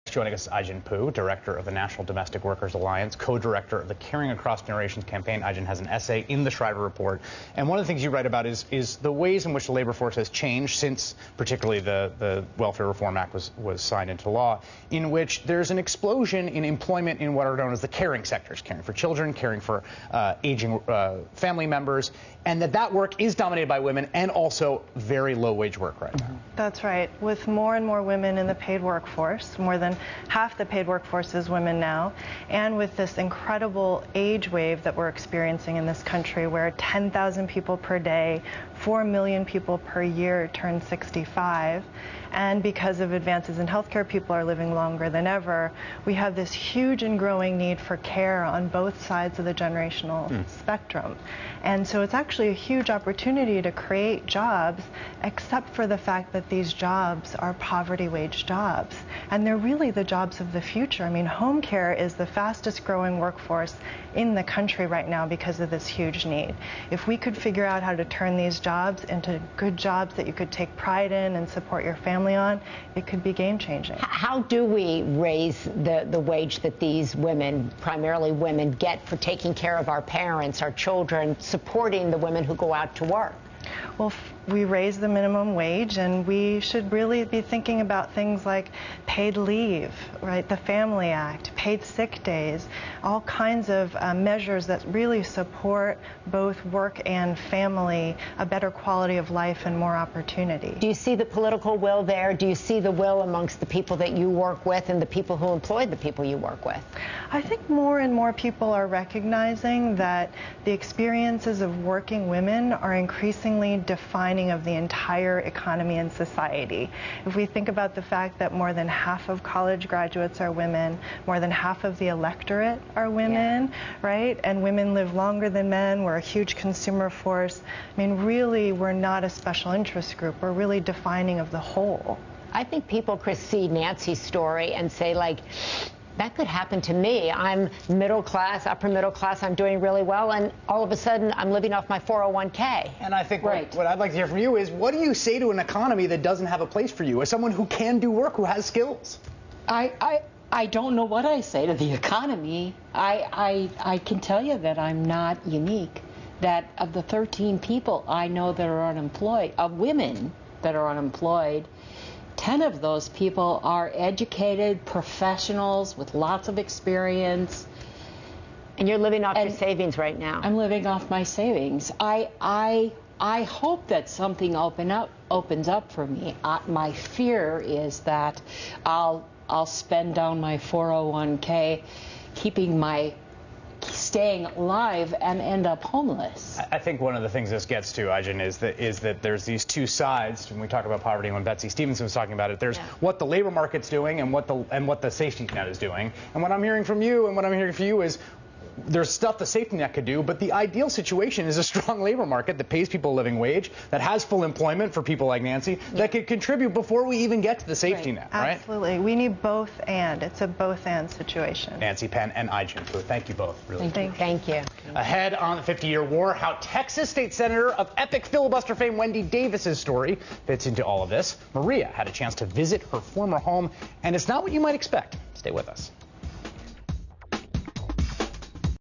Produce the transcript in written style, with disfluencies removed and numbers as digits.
Joining us, Ai-jen Poo, Director of the National Domestic Workers Alliance, co-director of the Caring Across Generations campaign. Ai-jen has an essay in the Shriver Report. And one of the things you write about is the ways in which the labor force has changed since particularly the Welfare Reform Act was signed into law, in which there's an explosion in employment in what are known as the caring sectors, caring for children, caring for aging family members, and that work is dominated by women and also very low-wage work right now. That's right. With more and more women in the paid workforce, more than half the paid workforce is women now, and with this incredible age wave that we're experiencing in this country where 10,000 people per day, 4 million people per year turn 65, and because of advances in healthcare, people are living longer than ever. We have this huge and growing need for care on both sides of the generational spectrum. And so it's actually a huge opportunity to create jobs, except for the fact that these jobs are poverty wage jobs. And they're really the jobs of the future. I mean, home care is the fastest growing workforce in the country right now because of this huge need. If we could figure out how to turn these jobs into good jobs that you could take pride in and support your family on, it could be game-changing. How do we raise the wage that these women, primarily women, get for taking care of our parents, our children, supporting the women who go out to work? Well, we raise the minimum wage, and we should really be thinking about things like paid leave, right? The Family Act, paid sick days, all kinds of measures that really support both work and family, a better quality of life and more opportunity. Do you see the political will there? Do you see the will amongst the people that you work with and the people who employ the people you work with? I think more and more people are recognizing that the experiences of working women are increasingly defining of the entire economy and society. If we think about the fact that more than half of college graduates are women, more than half of the electorate are women, right? And women live longer than men. We're a huge consumer force. I mean, really, we're not a special interest group. We're really defining of the whole. I think people, Chris, see Nancy's story and say, like, that could happen to me. I'm middle class, upper middle class, I'm doing really well, and all of a sudden I'm living off my 401k. And I think what I'd like to hear from you is, what do you say to an economy that doesn't have a place for you, as someone who can do work, who has skills? I don't know what I say to the economy. I can tell you that I'm not unique, that of the 13 people I know that are unemployed, of women that are unemployed, 10 of those people are educated professionals with lots of experience. And you're living off your savings right now. I'm living off my savings. I hope that something opens up for me. My fear is that I'll spend down my 401k, staying alive, and end up homeless. I think one of the things this gets to, Ai-jen, is that there's these two sides. When we talk about poverty, when Betsy Stevenson was talking about it, there's what the labor market's doing and what the safety net is doing. And what I'm hearing from you and what I'm hearing from you is, there's stuff the safety net could do, but the ideal situation is a strong labor market that pays people a living wage, that has full employment for people like Nancy, that could contribute before we even get to the safety net, right? Absolutely. We need both and. It's a both-and situation. Nancy Penn and Ai-jen Poo, thank you both. Really. Thank you. Ahead on the 50-year war, how Texas State Senator of epic filibuster fame Wendy Davis's story fits into all of this. Maria had a chance to visit her former home, and it's not what you might expect. Stay with us.